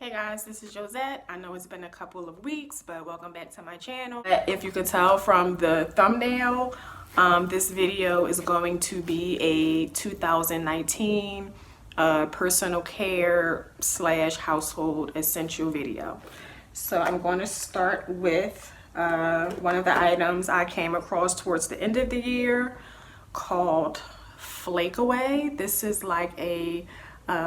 Hey guys, this is Josette. I know it's been a couple of weeks, but welcome back to my channel. If you could tell from the thumbnail, this video is going to be a 2019 personal care / household essential video. So I'm going to start with one of the items I came across towards the end of the year called Flake Away. This is like a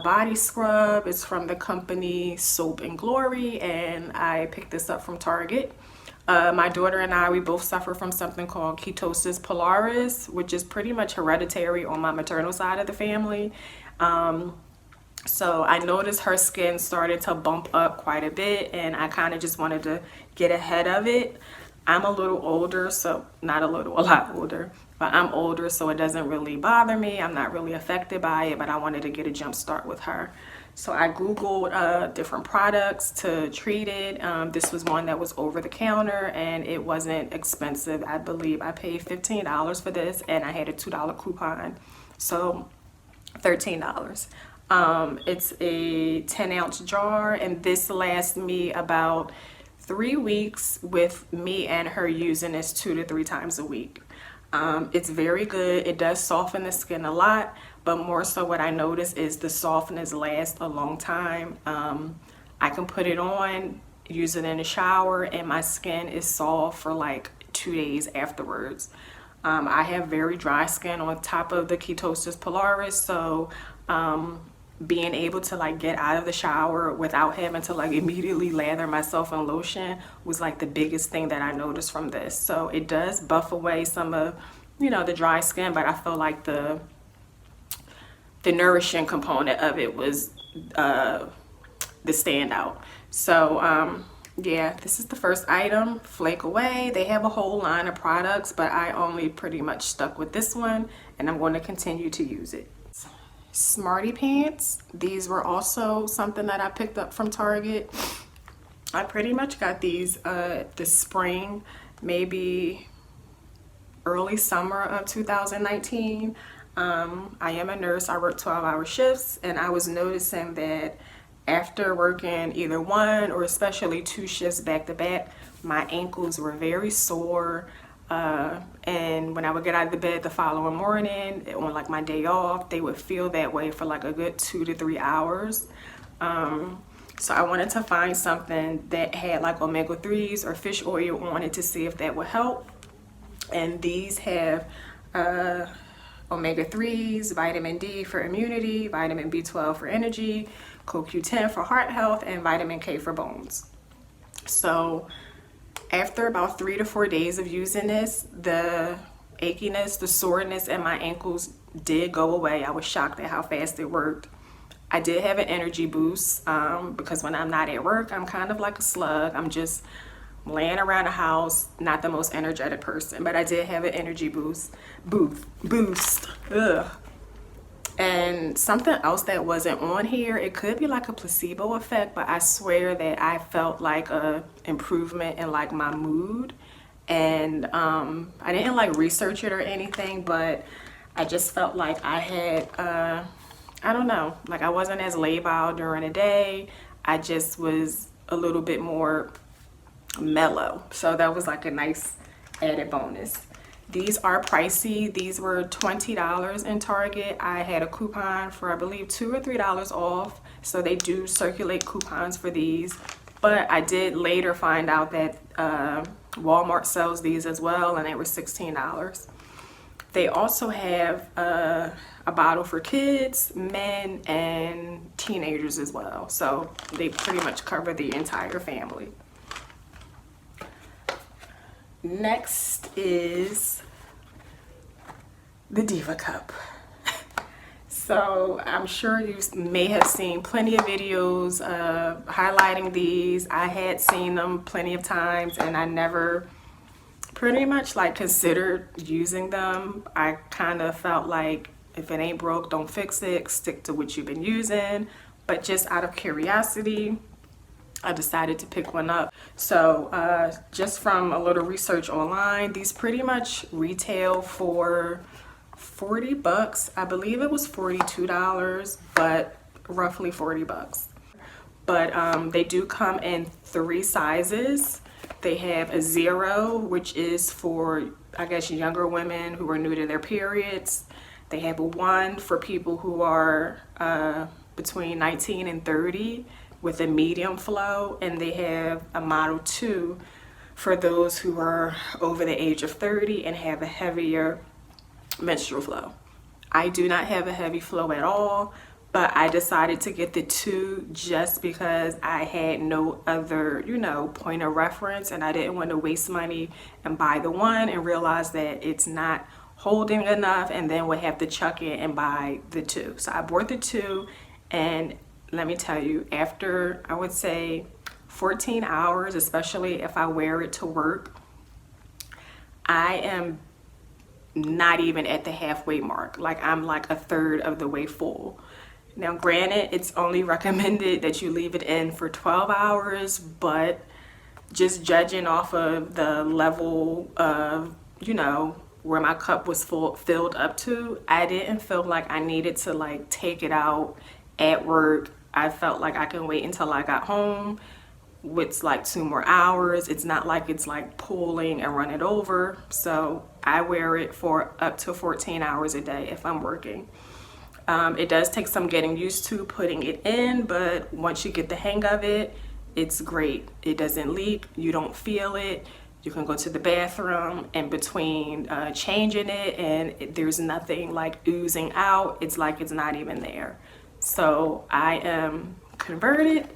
body scrub. It's from the company Soap and Glory, and I picked this up from Target. My daughter and I, we both suffer from something called ketosis pilaris, which is pretty much hereditary on my maternal side of the family. So I noticed her skin started to bump up quite a bit, and I kind of just wanted to get ahead of it. I'm a little older, so not a little, a lot older, but I'm older, so it doesn't really bother me. I'm not really affected by it, but I wanted to get a jump start with her. So I Googled different products to treat it. This was one that was over the counter, and it wasn't expensive. I believe I paid $15 for this, and I had a $2 coupon, so $13. It's a 10-ounce jar, and this lasts me about 3 weeks with me and her using this 2 to 3 times a week. It's very good. It does soften the skin a lot, but more so what I notice is the softness lasts a long time. I can put it on, use it in the shower, and my skin is soft for like 2 days afterwards. I have very dry skin on top of the ketosis pilaris, so being able to like get out of the shower without having to like immediately lather myself in lotion was like the biggest thing that I noticed from this. So it does buff away some of, you know, the dry skin, but I feel like the nourishing component of it was the standout. So yeah, this is the first item, Flake Away. They have a whole line of products, but I only pretty much stuck with this one, and I'm going to continue to use it. Smarty Pants. These were also something that I picked up from Target. I pretty much got these this spring, maybe early summer of 2019. I am a nurse. I work 12-hour shifts, and I was noticing that after working either 1 or especially 2 shifts back to back, my ankles were very sore. And when I would get out of the bed the following morning on like my day off, they would feel that way for like a good 2 to 3 hours. So I wanted to find something that had like omega-3s or fish oil on it to see if that would help. And these have omega-3s, vitamin D for immunity, vitamin B12 for energy, CoQ10 for heart health, and vitamin K for bones. So after about 3 to 4 days of using this, the achiness, the soreness in my ankles did go away. I was shocked at how fast it worked. I did have an energy boost because when I'm not at work, I'm kind of like a slug. I'm just laying around the house, not the most energetic person, but I did have an energy boost. Ugh. And something else that wasn't on here, it could be like a placebo effect, but I swear that I felt like a improvement in like my mood. And I didn't like research it or anything, but I just felt like I had, I don't know, like I wasn't as labile during the day. I just was a little bit more mellow. So that was like a nice added bonus. These are pricey. These were $20 in Target. I had a coupon for I believe $2 or $3 off. So they do circulate coupons for these. But I did later find out that Walmart sells these as well, and they were $16. They also have a bottle for kids, men, and teenagers as well. So they pretty much cover the entire family. Next is the Diva Cup. So I'm sure you may have seen plenty of videos highlighting these. I had seen them plenty of times, and I never pretty much like considered using them. I kind of felt like if it ain't broke, don't fix it. Stick to what you've been using. But just out of curiosity, I decided to pick one up. So just from a little research online, these pretty much retail for 40 bucks. I believe it was $42, but roughly 40 bucks. but they do come in 3 sizes. They have a 0, which is for, I guess, younger women who are new to their periods. They have a 1 for people who are between 19 and 30 with a medium flow, and they have a model 2 for those who are over the age of 30 and have a heavier menstrual flow. I do not have a heavy flow at all, but I decided to get the 2 just because I had no other, point of reference, and I didn't want to waste money and buy the 1 and realize that it's not holding enough, and then would have to chuck it and buy the 2. So I bought the 2, and let me tell you, after, I would say, 14 hours, especially if I wear it to work, I am not even at the halfway mark. Like, I'm like a third of the way full. Now, granted, it's only recommended that you leave it in for 12 hours, but just judging off of the level of, where my cup was filled up to, I didn't feel like I needed to like take it out at work. I felt like I can wait until I got home, with like 2 more hours. It's not like it's like pulling and running over. So I wear it for up to 14 hours a day if I'm working. It does take some getting used to putting it in, but once you get the hang of it, it's great. It doesn't leak, you don't feel it. You can go to the bathroom, and between changing it and there's nothing like oozing out. It's like it's not even there. So I am converted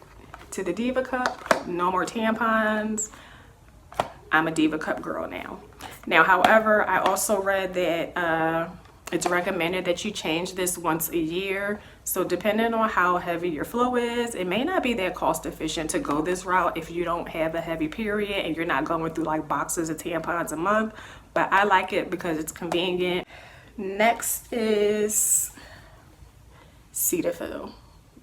to the Diva Cup. No more tampons. I'm a Diva Cup girl now. Now, however, I also read that it's recommended that you change this once a year. So depending on how heavy your flow is, it may not be that cost efficient to go this route if you don't have a heavy period and you're not going through like boxes of tampons a month. But I like it because it's convenient. Next is Cetaphil.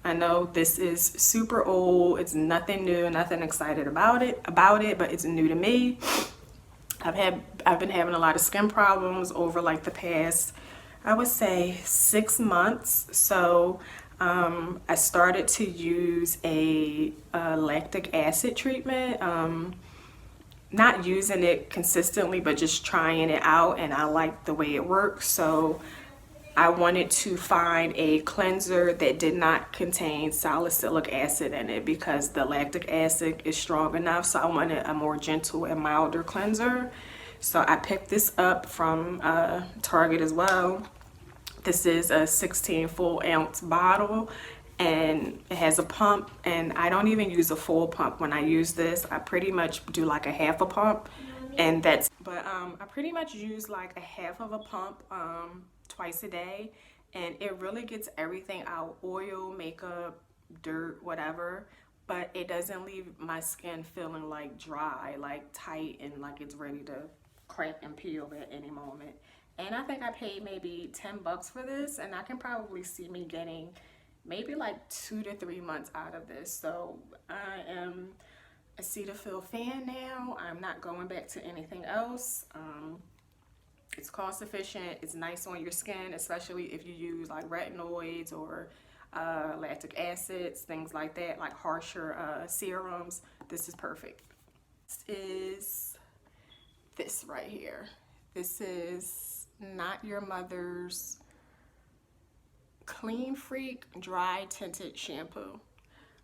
I know this is super old. It's nothing new, nothing excited about it, but it's new to me. I've been having a lot of skin problems over like the past, I would say, 6 months. So I started to use a lactic acid treatment. Not using it consistently, but just trying it out, and I like the way it works. So I wanted to find a cleanser that did not contain salicylic acid in it because the lactic acid is strong enough. So I wanted a more gentle and milder cleanser. So I picked this up from Target as well. This is a 16 full ounce bottle, and it has a pump, and I don't even use a full pump when I use this. I pretty much do like a half a pump, and I pretty much use like a half of a pump twice a day, and it really gets everything out: oil, makeup, dirt, whatever. But it doesn't leave my skin feeling like dry, like tight, and like it's ready to crack and peel at any moment. And I think I paid maybe $10 for this, and I can probably see me getting maybe like 2 to 3 months out of this. So I am a Cetaphil fan now. I'm not going back to anything else. It's cost efficient, it's nice on your skin, especially if you use like retinoids or lactic acids, things like that, like harsher serums. This is perfect. This is this right here. This is Not Your Mother's Clean Freak Dry Tinted Shampoo.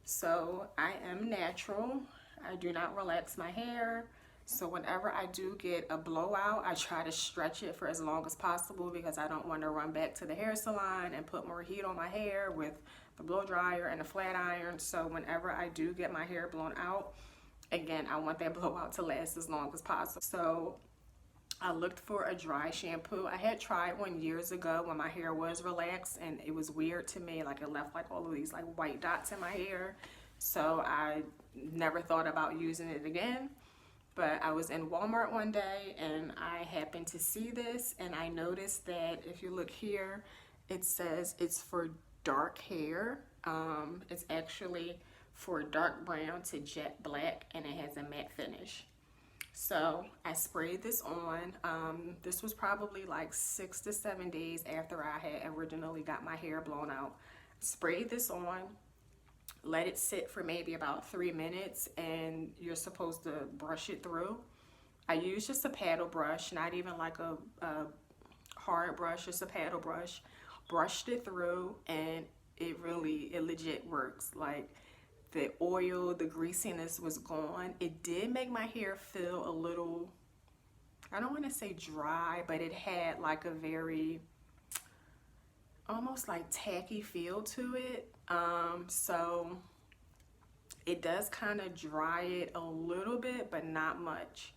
So I am natural. I do not relax my hair. So whenever I do get a blowout, I try to stretch it for as long as possible because I don't want to run back to the hair salon and put more heat on my hair with the blow dryer and the flat iron. So whenever I do get my hair blown out, again, I want that blowout to last as long as possible. So I looked for a dry shampoo. I had tried one years ago when my hair was relaxed, and it was weird to me. Like, it left like all of these like white dots in my hair. So I never thought about using it again. But I was in Walmart one day and I happened to see this, and I noticed that if you look here, it says it's for dark hair. It's actually for dark brown to jet black, and it has a matte finish. So I sprayed this on. This was probably like 6 to 7 days after I had originally got my hair blown out. Sprayed this on, let it sit for maybe about 3 minutes, and you're supposed to brush it through. I use just a paddle brush, not even like a hard brush, just a paddle brush. Brushed it through, and it legit works. Like, the oil, the greasiness was gone. It did make my hair feel a little, I don't want to say dry, but it had like a very almost like tacky feel to it. So it does kind of dry it a little bit, but not much.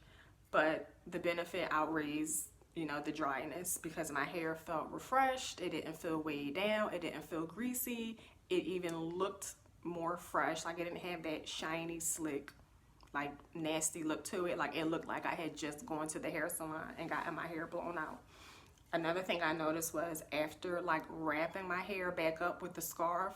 But the benefit outweighs, you know, the dryness, because my hair felt refreshed. It didn't feel weighed down. It didn't feel greasy. It even looked more fresh. Like, it didn't have that shiny, slick, like nasty look to it. Like, it looked like I had just gone to the hair salon and gotten my hair blown out. Another thing I noticed was, after like wrapping my hair back up with the scarf,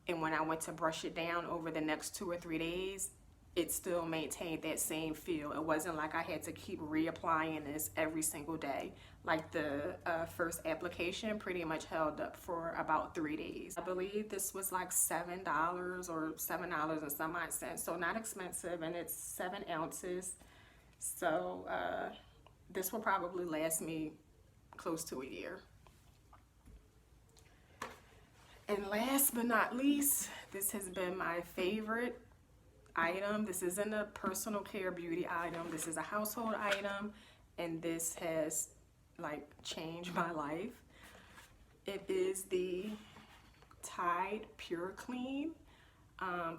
and when I went to brush it down over the next 2 or 3 days, it still maintained that same feel. It wasn't like I had to keep reapplying this every single day. Like, the first application pretty much held up for about 3 days. I believe this was like $7 or $7 and some odd cents. So not expensive, and it's 7 ounces. So this will probably last me close to a year. And last but not least, this has been my favorite item. This isn't a personal care beauty item. This is a household item, and this has like changed my life. It is the Tide Pure Clean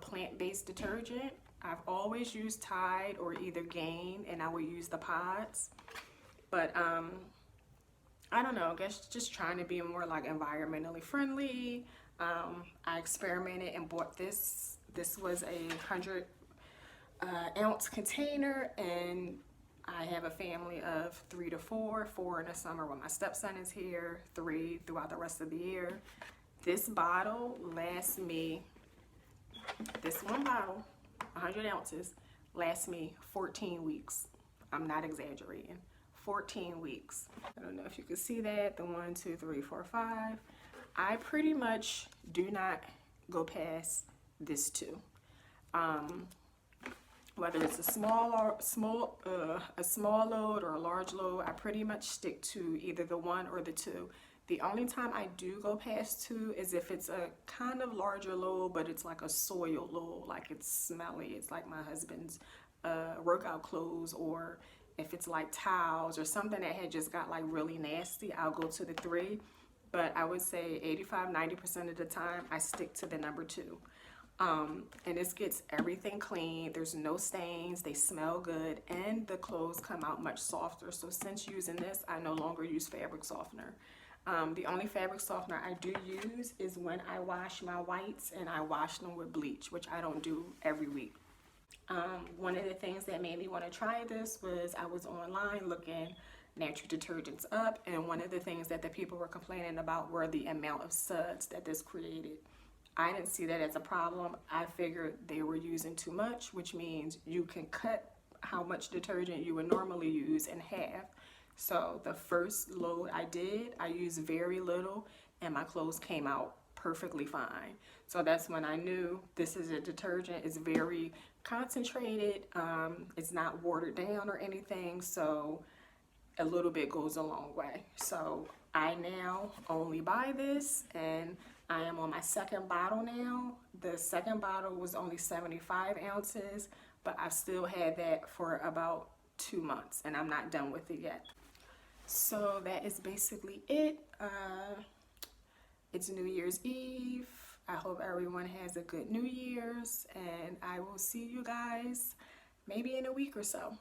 plant-based detergent. I've always used Tide or either Gain, and I would use the pods. But I don't know, I guess just trying to be more like environmentally friendly. I experimented and bought this. This was a 100 ounce container, and I have a family of 3 to 4, 4 in the summer when my stepson is here, 3 throughout the rest of the year. This bottle lasts me, this one bottle, 100 ounces, lasts me 14 weeks. I'm not exaggerating. 14 weeks. I don't know if you can see that, the 1, 2, 3, 4, 5. I pretty much do not go past this 2. Whether it's a small load or a large load, I pretty much stick to either the 1 or the 2. The only time I do go past 2 is if it's a kind of larger load, but it's like a soil load, like it's smelly. It's like my husband's workout clothes, or if it's like towels or something that had just got like really nasty, I'll go to the 3. But I would say 85–90% of the time I stick to the number 2. And this gets everything clean. There's no stains, they smell good, and the clothes come out much softer. So since using this, I no longer use fabric softener. The only fabric softener I do use is when I wash my whites, and I wash them with bleach, which I don't do every week. One of the things that made me want to try this was I was online looking natural detergents up, and one of the things that the people were complaining about were the amount of suds that this created. I didn't see that as a problem. I figured they were using too much, which means you can cut how much detergent you would normally use in half. So the first load I did, I used very little, and my clothes came out perfectly fine. So that's when I knew this is a detergent. It's very concentrated. It's not watered down or anything. So a little bit goes a long way. So I now only buy this, and I am on my second bottle now. The second bottle was only 75 ounces, but I've still had that for about 2 months, and I'm not done with it yet. So that is basically it. It's New Year's Eve. I hope everyone has a good New Year's, and I will see you guys maybe in a week or so.